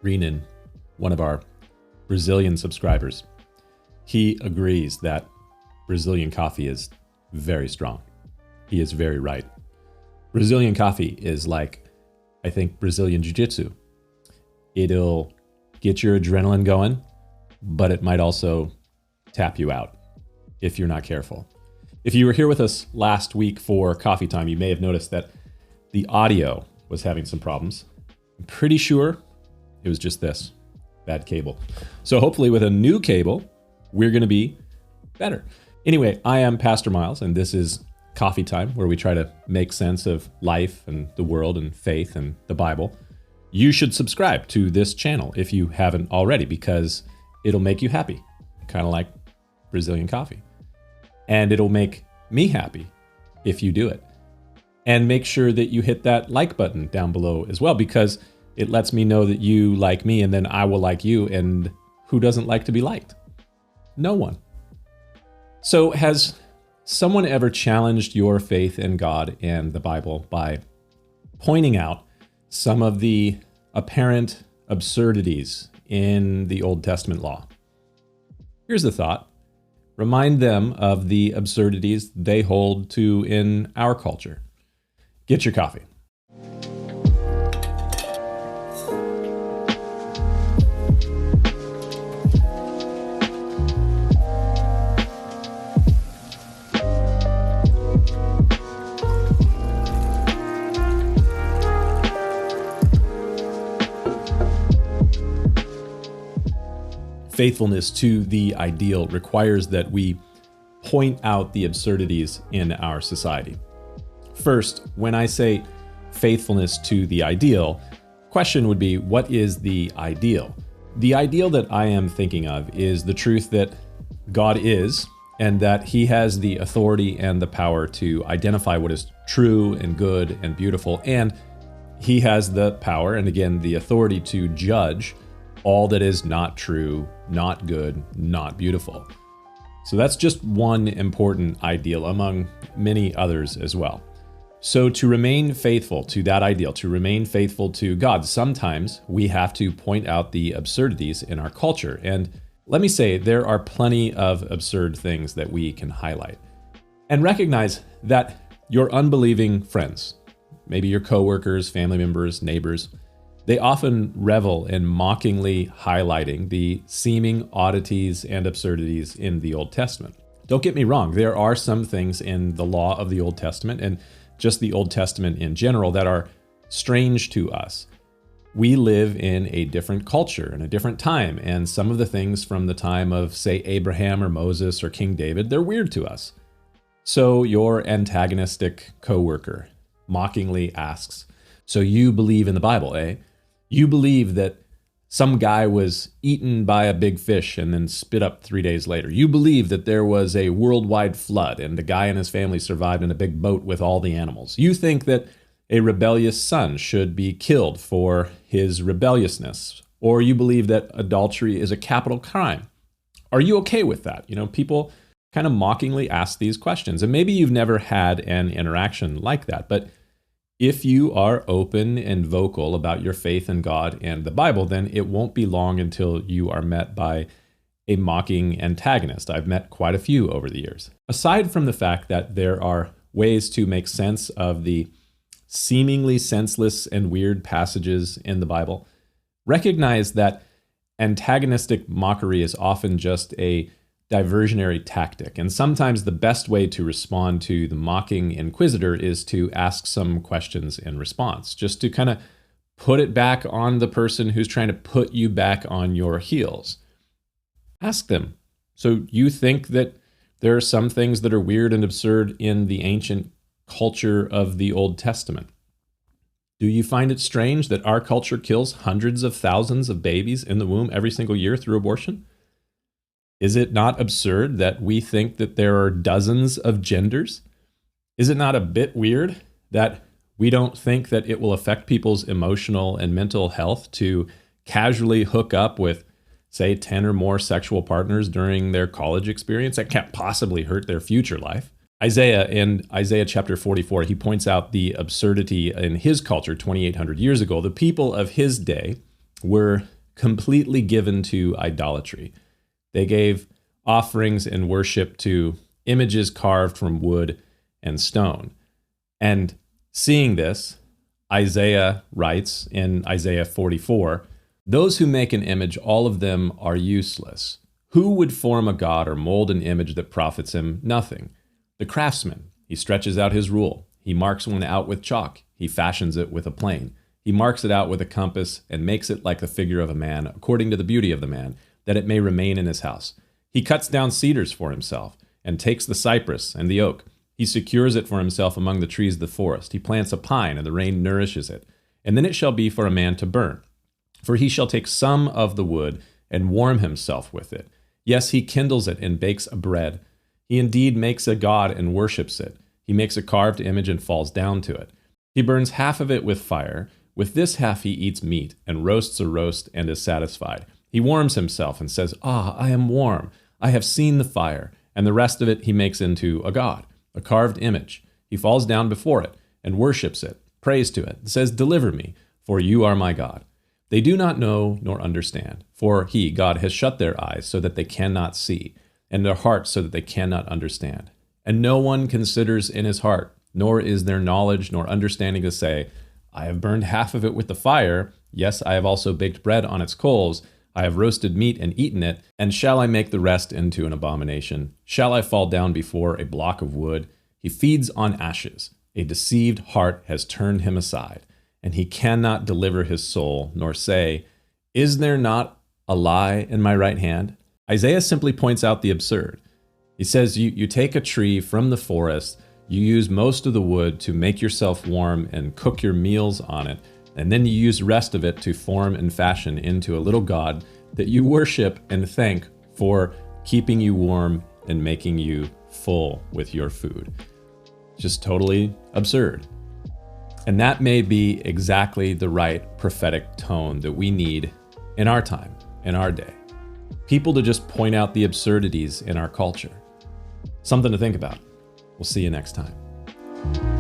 Renan, one of our Brazilian subscribers, he agrees that Brazilian coffee is very strong. He is very right. Brazilian coffee is like, I think, Brazilian jiu-jitsu. It'll get your adrenaline going, but it might also tap you out if you're not careful. If you were here with us last week for Coffee Time, you may have noticed that the audio was having some problems. I'm pretty sure it was just this, bad cable. So hopefully with a new cable, we're going to be better. Anyway, I am Pastor Miles, and this is Coffee Time, where we try to make sense of life and the world and faith and the Bible. You should subscribe to this channel if you haven't already, because it'll make you happy, kind of like Brazilian coffee. And it'll make me happy if you do it. And make sure that you hit that like button down below as well, because it lets me know that you like me, and then I will like you. And who doesn't like to be liked? No one. So has someone ever challenged your faith in God and the Bible by pointing out some of the apparent absurdities in the Old Testament law? Here's the thought. Remind them of the absurdities they hold to in our culture. Get your coffee. Faithfulness to the ideal requires that we point out the absurdities in our society. First, when I say faithfulness to the ideal, question would be, what is the ideal? The ideal that I am thinking of is the truth that God is, and that He has the authority and the power to identify what is true and good and beautiful, and He has the power and, again, the authority to judge all that is not true, not good, not beautiful. So that's just one important ideal among many others as well. So to remain faithful to that ideal, to remain faithful to God, sometimes we have to point out the absurdities in our culture. And let me say, there are plenty of absurd things that we can highlight. And recognize that your unbelieving friends, maybe your coworkers, family members, neighbors, they often revel in mockingly highlighting the seeming oddities and absurdities in the Old Testament. Don't get me wrong, there are some things in the law of the Old Testament and just the Old Testament in general that are strange to us. We live in a different culture and a different time, and some of the things from the time of, say, Abraham or Moses or King David, they're weird to us. So your antagonistic coworker mockingly asks, "So you believe in the Bible, eh? You believe that some guy was eaten by a big fish and then spit up 3 days later. You believe that there was a worldwide flood and the guy and his family survived in a big boat with all the animals. You think that a rebellious son should be killed for his rebelliousness. Or you believe that adultery is a capital crime. Are you okay with that?" You know, people kind of mockingly ask these questions. And maybe you've never had an interaction like that, but if you are open and vocal about your faith in God and the Bible, then it won't be long until you are met by a mocking antagonist. I've met quite a few over the years. Aside from the fact that there are ways to make sense of the seemingly senseless and weird passages in the Bible, recognize that antagonistic mockery is often just a diversionary tactic. And sometimes the best way to respond to the mocking inquisitor is to ask some questions in response, just to kind of put it back on the person who's trying to put you back on your heels. Ask them, so you think that there are some things that are weird and absurd in the ancient culture of the Old Testament? Do you find it strange that our culture kills hundreds of thousands of babies in the womb every single year through abortion? Is it not absurd that we think that there are dozens of genders? Is it not a bit weird that we don't think that it will affect people's emotional and mental health to casually hook up with, say, 10 or more sexual partners during their college experience? That can't possibly hurt their future life. Isaiah, in Isaiah chapter 44, he points out the absurdity in his culture 2,800 years ago. The people of his day were completely given to idolatry. They gave offerings and worship to images carved from wood and stone. And seeing this, Isaiah writes in Isaiah 44, "Those who make an image, all of them are useless. Who would form a god or mold an image that profits him nothing? The craftsman, he stretches out his rule. He marks one out with chalk. He fashions it with a plane. He marks it out with a compass and makes it like the figure of a man, according to the beauty of the man, that it may remain in his house. He cuts down cedars for himself and takes the cypress and the oak. He secures it for himself among the trees of the forest. He plants a pine, and the rain nourishes it. And then it shall be for a man to burn. For he shall take some of the wood and warm himself with it. Yes, he kindles it and bakes a bread. He indeed makes a god and worships it. He makes a carved image and falls down to it. He burns half of it with fire. With this half he eats meat and roasts a roast and is satisfied. He warms himself and says, 'Ah, I am warm. I have seen the fire.' And the rest of it he makes into a god, a carved image. He falls down before it and worships it, prays to it, and says, 'Deliver me, for you are my God.' They do not know nor understand, for he, God, has shut their eyes so that they cannot see, and their hearts so that they cannot understand. And no one considers in his heart, nor is there knowledge nor understanding to say, 'I have burned half of it with the fire. Yes, I have also baked bread on its coals. I have roasted meat and eaten it. And shall I make the rest into an abomination? Shall I fall down before a block of wood?' He feeds on ashes. A deceived heart has turned him aside, and he cannot deliver his soul, nor say, 'Is there not a lie in my right hand?'" Isaiah simply points out the absurd. He says, you take a tree from the forest, you use most of the wood to make yourself warm and cook your meals on it, and then you use the rest of it to form and fashion into a little god that you worship and thank for keeping you warm and making you full with your food. Just totally absurd. And that may be exactly the right prophetic tone that we need in our time, in our day. People to just point out the absurdities in our culture. Something to think about. We'll see you next time.